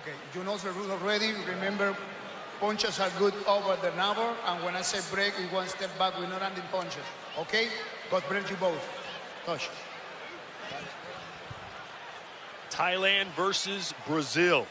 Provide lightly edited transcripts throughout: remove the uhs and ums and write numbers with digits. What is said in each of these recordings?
Okay, you know the rule already. Remember, punches are good over the navel, and when I say break, it's one step back. We're not landing punches. Okay? God bless you both. Touch. Thailand versus Brazil.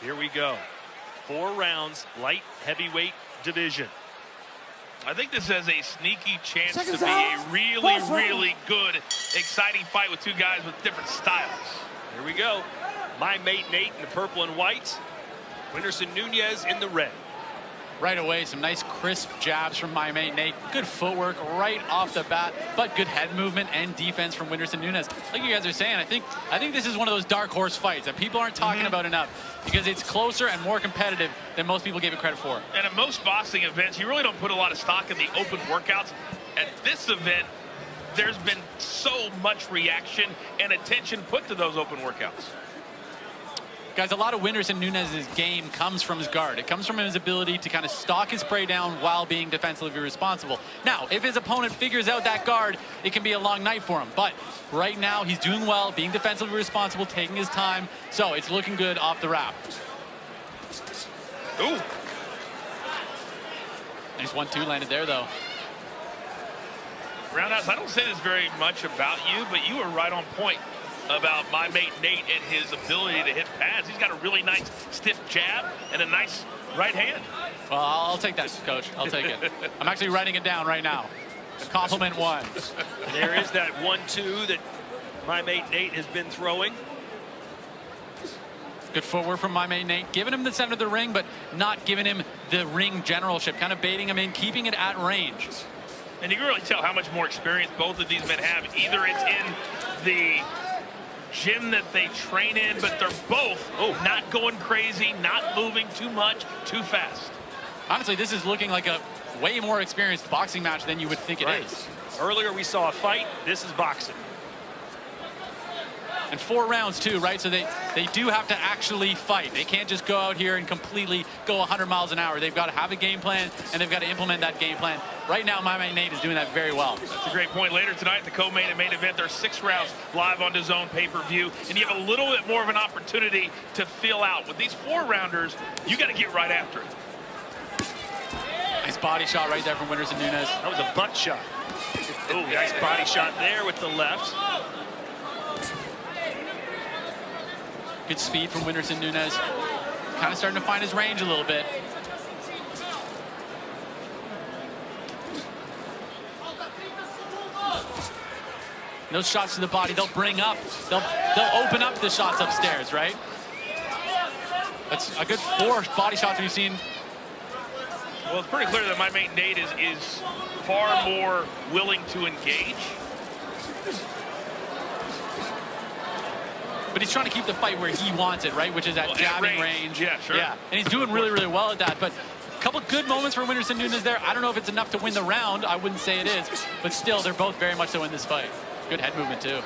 Here we go. 4 rounds, light heavyweight division. I think this has a sneaky chance to be a really good, exciting fight with two guys with different styles. Here we go. My mate Nate in the purple and white. Whindersson Nunes in the red. Right away, some nice crisp jabs from my mate Nate. Good footwork right off the bat, but good head movement and defense from Whindersson Nunes. Like you guys are saying, I think this is one of those dark horse fights that people aren't talking about enough because it's closer and more competitive than most people give it credit for. And at most boxing events, you really don't put a lot of stock in the open workouts. At this event, there's been so much reaction and attention put to those open workouts. Guys, a lot of Whindersson Nunes' game comes from his guard. It comes from his ability to kind of stalk his prey down while being defensively responsible. Now, if his opponent figures out that guard, it can be a long night for him. But right now, he's doing well, being defensively responsible, taking his time. So it's looking good off the wrap. Ooh. Nice 1-2 landed there, though. Roundhouse, I don't say this very much about you, but you were right on point about my mate Nate and his ability to hit pads. He's got a really nice stiff jab and a nice right hand. Well, I'll take that, Coach. I'll take it. I'm actually writing it down right now. Compliment 1. There is that 1-2 that my mate Nate has been throwing. Good footwork from my mate Nate, giving him the center of the ring, but not giving him the ring generalship, kind of baiting him in, keeping it at range. And you can really tell how much more experience both of these men have. Either it's in the gym that they train in, but they're both not going crazy, not moving too much, too fast. Honestly, this is looking like a way more experienced boxing match than you would think it is. Earlier we saw a fight. This is boxing. And 4 rounds too, right? So they do have to actually fight. They can't just go out here and completely go 100 miles an hour. They've got to have a game plan, and they've got to implement that game plan. Right now, my mate Nate is doing that very well. That's a great point. Later tonight, the co-main and main event, there's 6 rounds live on DAZN pay-per-view, and you have a little bit more of an opportunity to fill out. With these 4-rounders, you got to get right after it. Nice body shot right there from Whindersson Nunes. That was a butt shot. Oh, nice body shot there with the left. Good speed from Whindersson Nunes. Kind of starting to find his range a little bit. Those shots to the body, they'll bring up, they'll open up the shots upstairs, right? That's a good 4 body shots we've seen. Well, it's pretty clear that my mate Nate is far more willing to engage. But he's trying to keep the fight where he wants it, right? Which is at jabbing range. Yeah, sure. Yeah, and he's doing really, really well at that. But a couple good moments for Whindersson Nunes there. I don't know if it's enough to win the round. I wouldn't say it is. But still, they're both very much so in this fight. Good head movement, too.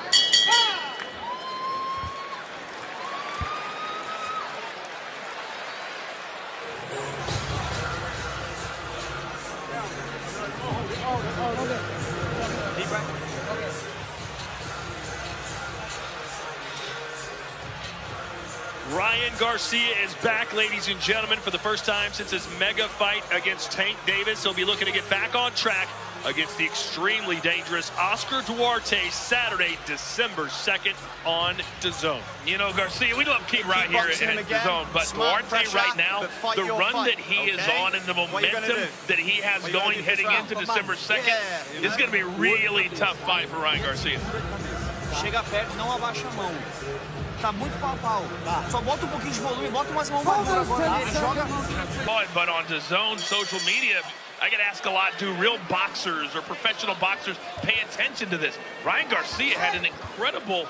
Ryan Garcia is back, ladies and gentlemen, for the first time since his mega fight against Tank Davis. He'll be looking to get back on track against the extremely dangerous Oscar Duarte Saturday, December 2nd on DAZN. You know, Garcia, we love to keep right here at DAZN, but Duarte right now, the run that he is on and the momentum that he has going heading into December 2nd, is going to be a really tough fight for Ryan Garcia. Chega perto, não abaixa a mão. Tá muito pau a pau. Só bota pouquinho de volume, bota mais mão agora. Joga. But on DAZN social media, I get asked a lot, do real boxers or professional boxers pay attention to this? Ryan Garcia had an incredible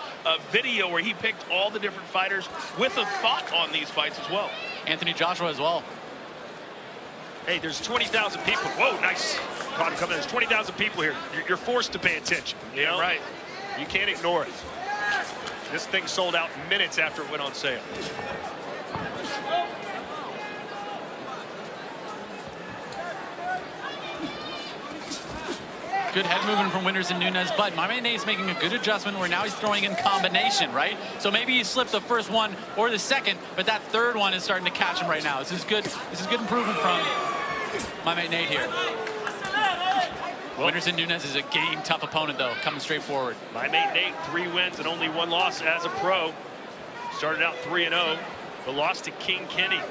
video where he picked all the different fighters with a thought on these fights as well. Anthony Joshua as well. Hey, there's 20,000 people. Whoa, nice. Coming in. There's 20,000 people here. You're forced to pay attention. You know? Right. You can't ignore it. This thing sold out minutes after it went on sale. Good head movement from Whindersson Nunes, but my man Nate's making a good adjustment where now he's throwing in combination, right? So maybe he slipped the first one or the second, but that third one is starting to catch him right now. This is good. This is good improvement from my mate Nate here. Whindersson Nunes is a game tough opponent though, coming straight forward. My mate Nate, 3 wins and only 1 loss as a pro. Started out 3-0, but lost to King Kenny,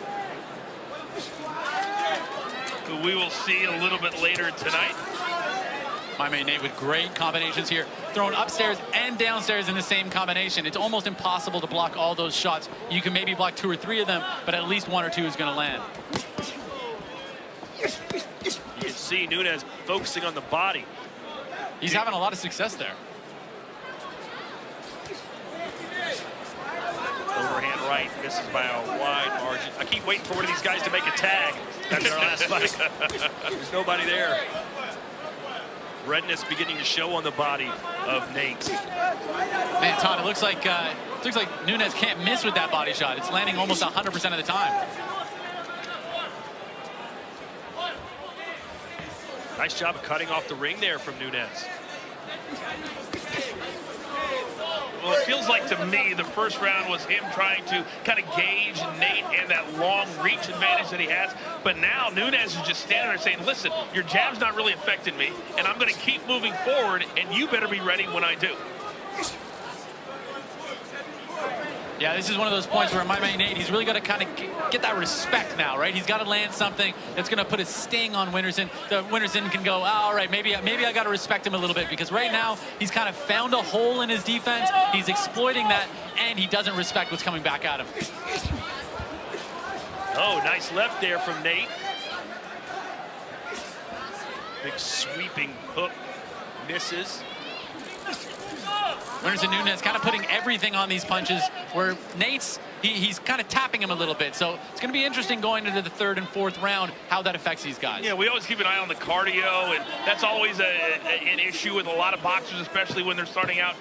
who we will see a little bit later tonight. My mate Nate with great combinations here, throwing upstairs and downstairs in the same combination. It's almost impossible to block all those shots. You can maybe block 2 or 3 of them, but at least 1 or 2 is going to land. You can see Nunes focusing on the body. He's having a lot of success there. Overhand right, misses by a wide margin. I keep waiting for one of these guys to make a tag. That's our last fight. There's nobody there. Redness beginning to show on the body of Nate. Man, Todd, it looks like Nunes can't miss with that body shot. It's landing almost 100% of the time. Nice job of cutting off the ring there from Nunes. Well, it feels like to me the first round was him trying to kind of gauge Nate and that long reach advantage that he has. But now Nunes is just standing there saying, listen, your jab's not really affecting me, and I'm going to keep moving forward, and you better be ready when I do. Yeah, this is one of those points where my man Nate, he's really got to kind of get that respect now, right? He's got to land something that's going to put a sting on Whindersson. The Whindersson can go, oh, all right, maybe I got to respect him a little bit, because right now he's kind of found a hole in his defense. He's exploiting that, and he doesn't respect what's coming back at him. Oh, nice left there from Nate. Big sweeping hook, misses. Whindersson Nunes kind of putting everything on these punches, where Nate's, he's kind of tapping him a little bit. So it's going to be interesting going into the 3rd and 4th round, how that affects these guys. Yeah, we always keep an eye on the cardio, and that's always an issue with a lot of boxers, especially when they're starting out.